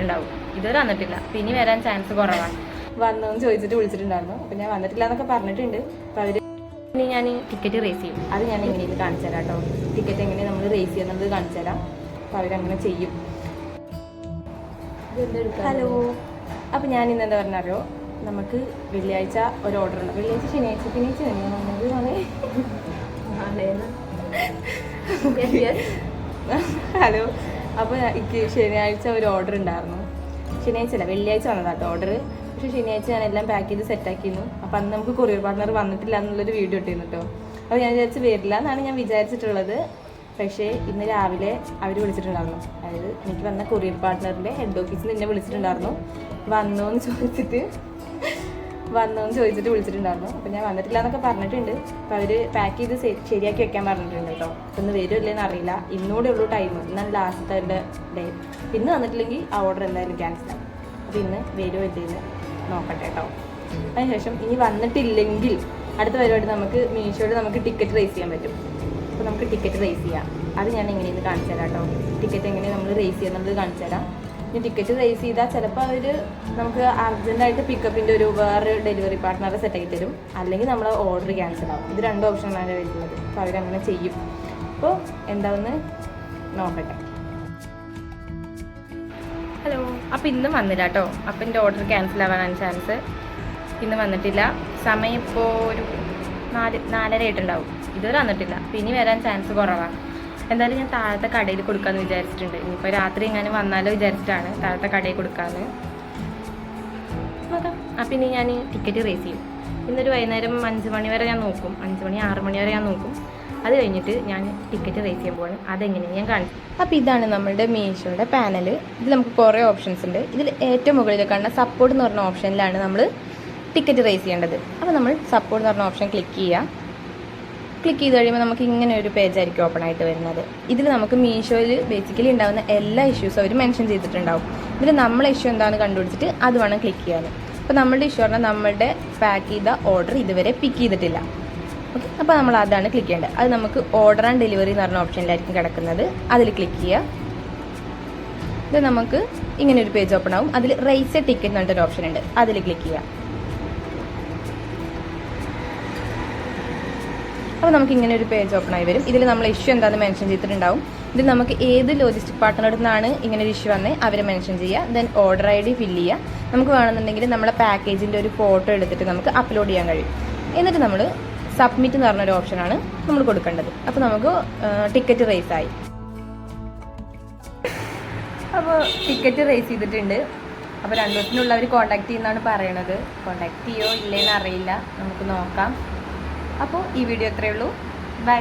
ഉണ്ടാവും. ഇതുവരെ വന്നിട്ടില്ല. പിന്നെ വരാൻ ചാൻസ് കുറവാണ്. വന്നോന്ന് ചോദിച്ചിട്ട് വിളിച്ചിട്ടുണ്ടായിരുന്നു. അപ്പം ഞാൻ വന്നിട്ടില്ല എന്നൊക്കെ പറഞ്ഞിട്ടുണ്ട്. അപ്പം അവർ ഇനി ഞാൻ ടിക്കറ്റ് റേസ് ചെയ്യും. അത് ഞാൻ എങ്ങനെയാണ് കാണിച്ചു തരാം കേട്ടോ. ടിക്കറ്റ് എങ്ങനെ നമ്മൾ റേസ് ചെയ്യുന്നത് കാണിച്ചു തരാം. അപ്പം അവരങ്ങനെ ചെയ്യും. ഹലോ, അപ്പം ഞാൻ ഇന്ന് എന്താ പറഞ്ഞാലോ, നമുക്ക് വെള്ളിയാഴ്ച ഒരു ഓർഡർ ഉണ്ട്. വെള്ളിയാഴ്ച ശനിയാഴ്ച ഹലോ, അപ്പോൾ എനിക്ക് ശനിയാഴ്ച ഒരു ഓർഡർ ഉണ്ടായിരുന്നു. ശനിയാഴ്ച അല്ല, വെള്ളിയാഴ്ച വന്നതാട്ടോ ഓർഡർ. പക്ഷേ ശനിയാഴ്ച ഞാൻ എല്ലാം പാക്ക് ചെയ്ത് സെറ്റാക്കിയിരുന്നു. അപ്പം അന്ന് നമുക്ക് കൊറിയർ പാർട്ട്ണർ വന്നിട്ടില്ല എന്നുള്ളൊരു വീഡിയോ ഇട്ടിരുന്നു കേട്ടോ. അപ്പോൾ ഞാൻ വിചാരിച്ച് വരില്ല എന്നാണ് ഞാൻ വിചാരിച്ചിട്ടുള്ളത്. പക്ഷേ ഇന്ന് രാവിലെ അവർ വിളിച്ചിട്ടുണ്ടായിരുന്നു. അതായത് എനിക്ക് വന്ന കൊറിയർ പാർട്ട്ണറിൻ്റെ ഹെഡ് ഓഫീസിൽ എന്നെ വിളിച്ചിട്ടുണ്ടായിരുന്നു. വന്നോന്ന് ചോദിച്ചിട്ട് വിളിച്ചിട്ടുണ്ടായിരുന്നു. അപ്പം ഞാൻ വന്നിട്ടില്ല എന്നൊക്കെ പറഞ്ഞിട്ടുണ്ട്. അപ്പോൾ അവർ പാക്ക് ചെയ്ത് ശരിയാക്കി വെക്കാൻ പറഞ്ഞിട്ടുണ്ട് കേട്ടോ. അപ്പം ഇന്ന് വരുമല്ലേന്ന് അറിയില്ല. ഇന്നൂടെ ഉള്ളൂ ടൈം. ഇന്നാണ് ലാസ്റ്റ് അവരുടെ ഡേ. ഇന്ന് വന്നിട്ടില്ലെങ്കിൽ ആ ഓർഡർ എന്തായാലും ക്യാൻസലാവും. അപ്പോൾ ഇന്ന് വരുമോ ഇല്ലെന്ന് നോക്കട്ടെ കേട്ടോ. അതിനുശേഷം ഇനി വന്നിട്ടില്ലെങ്കിൽ അടുത്ത പരിപാടി നമുക്ക് മീഷോയിൽ നമുക്ക് ടിക്കറ്റ് റേസ് ചെയ്യാൻ പറ്റും. അപ്പോൾ നമുക്ക് ടിക്കറ്റ് റേസ് ചെയ്യാം. അത് ഞാൻ എങ്ങനെയെന്ന് കാണിച്ചു തരാം കേട്ടോ. ടിക്കറ്റ് എങ്ങനെ നമ്മൾ റേസ് ചെയ്യുന്നത് കാണിച്ചു തരാം. ഇനി ടിക്കറ്റ് റേസ് ചെയ്താൽ ചിലപ്പോൾ അവർ നമുക്ക് അർജൻറ്റായിട്ട് പിക്കപ്പിൻ്റെ ഒരു വേറെ ഡെലിവറി പാർട്ട്ണറെ സെറ്റാക്കി തരും. അല്ലെങ്കിൽ നമ്മൾ ഓർഡർ ക്യാൻസൽ ആവും. ഇത് രണ്ട് ഓപ്ഷനാണ് വരുന്നത്. അപ്പോൾ അവരങ്ങനെ ചെയ്യും. അപ്പോൾ എന്താണെന്ന് നോക്കട്ടെ. ഹലോ, അപ്പോൾ ഇന്ന് വന്നില്ല കേട്ടോ. അപ്പോൾ എൻ്റെ ഓർഡർ ക്യാൻസൽ ആവാനാണ് ചാൻസ്. ഇന്ന് വന്നിട്ടില്ല. സമയം ഇപ്പോൾ ഒരു 4:30 ആയിട്ടുണ്ടാവും. ഇതുവരെ വന്നിട്ടില്ല. പിന്നെ വരാൻ ചാൻസ് കുറവാണ്. എന്തായാലും ഞാൻ താഴത്തെ കടയിൽ കൊടുക്കാമെന്ന് വിചാരിച്ചിട്ടുണ്ട്. ഇനിയിപ്പോൾ രാത്രി എങ്ങാനും വന്നാലോ വിചാരിച്ചിട്ടാണ് താഴത്തെ കടയിൽ കൊടുക്കാമെന്ന്. നോക്കാം. അപ്പം ഇനി ഞാൻ ടിക്കറ്റ് റേസ് ചെയ്യും. ഇന്നൊരു വൈകുന്നേരം 5 മണി വരെ ഞാൻ നോക്കും. 5 മണി 6 മണി വരെ ഞാൻ നോക്കും. അത് കഴിഞ്ഞിട്ട് ഞാൻ ടിക്കറ്റ് റേസ് ചെയ്യാൻ പോവാണ്. അതെങ്ങനെയാണ് ഞാൻ കാണിച്ചു. അപ്പോൾ ഇതാണ് നമ്മുടെ മീഷോയുടെ പാനൽ. ഇതിൽ നമുക്ക് കുറേ ഓപ്ഷൻസ് ഉണ്ട്. ഇതിൽ ഏറ്റവും മുകളിൽ കാണുന്ന സപ്പോർട്ട് എന്ന് പറഞ്ഞ ഓപ്ഷനിലാണ് നമ്മൾ ടിക്കറ്റ് റേസ് ചെയ്യേണ്ടത്. അപ്പോൾ നമ്മൾ സപ്പോർട്ട് എന്ന് പറഞ്ഞ ഓപ്ഷൻ ക്ലിക്ക് ചെയ്യുക. ക്ലിക്ക് ചെയ്ത് കഴിയുമ്പോൾ നമുക്ക് ഇങ്ങനെ ഒരു പേജായിരിക്കും ഓപ്പൺ ആയിട്ട് വരുന്നത്. ഇതിൽ നമുക്ക് മീഷോയിൽ ബേസിക്കലി ഉണ്ടാകുന്ന എല്ലാ ഇഷ്യൂസും അവർ മെൻഷൻ ചെയ്തിട്ടുണ്ടാവും. ഇതിൽ നമ്മളെ ഇഷ്യൂ എന്താണെന്ന് കണ്ടുപിടിച്ചിട്ട് അത് വേണം ക്ലിക്ക് ചെയ്യാൻ. അപ്പോൾ നമ്മളുടെ ഇഷ്യൂ പറഞ്ഞാൽ നമ്മളുടെ പാക്ക് ചെയ്ത ഓർഡർ ഇതുവരെ പിക്ക് ചെയ്തിട്ടില്ല. ഓക്കെ, അപ്പോൾ നമ്മൾ അതാണ് ക്ലിക്ക് ചെയ്യേണ്ടത്. അത് നമുക്ക് ഓർഡർ ആൻഡ് ഡെലിവറി എന്ന് പറഞ്ഞ ഓപ്ഷനിലായിരിക്കും കിടക്കുന്നത്. അതിൽ ക്ലിക്ക് ചെയ്യുക. ഇത് നമുക്ക് ഇങ്ങനെ ഒരു പേജ് ഓപ്പൺ ആവും. അതിൽ റേസ് എ ടിക്കറ്റ് എന്ന് പറഞ്ഞിട്ടൊരു ഓപ്ഷൻ ഉണ്ട്. അതിൽ ക്ലിക്ക് ചെയ്യുക. അപ്പോൾ നമുക്ക് ഇങ്ങനെ ഒരു പേജ് ഓപ്പൺ ആയി വരും. ഇതിൽ നമ്മൾ ഇഷ്യൂ എന്താണെന്ന് മെൻഷൻ ചെയ്തിട്ടുണ്ടാവും. ഇതിൽ നമുക്ക് ഏത് ലോജിസ്റ്റിക് പാർട്ട്ണറിൽ നിന്നാണ് ഇങ്ങനെ ഒരു ഇഷ്യൂ വന്നത് അവരെ മെൻഷൻ ചെയ്യുക. ദെൻ ഓർഡർ ID ഫില്ല് ചെയ്യുക. നമുക്ക് വേണമെന്നുണ്ടെങ്കിൽ നമ്മളെ പാക്കേജിൻ്റെ ഒരു ഫോട്ടോ എടുത്തിട്ട് നമുക്ക് അപ്ലോഡ് ചെയ്യാൻ കഴിയും. എന്നിട്ട് നമ്മൾ സബ്മിറ്റ് എന്ന് പറഞ്ഞൊരു ഓപ്ഷനാണ് നമ്മൾ കൊടുക്കേണ്ടത്. അപ്പോൾ നമുക്ക് ടിക്കറ്റ് റേസ് ആയി. അപ്പോൾ ടിക്കറ്റ് റേസ് ചെയ്തിട്ടുണ്ട്. അപ്പോൾ 2 ദിവസത്തിനുള്ളിൽ അവർ കോൺടാക്ട് ചെയ്യുന്നതാണ് പറയണത്. കോൺടാക്ട് ചെയ്യോ ഇല്ലേന്ന് അറിയില്ല. നമുക്ക് നോക്കാം. അപ്പോൾ ഈ വീഡിയോ ഇത്രയേ ഉള്ളൂ. ബൈ.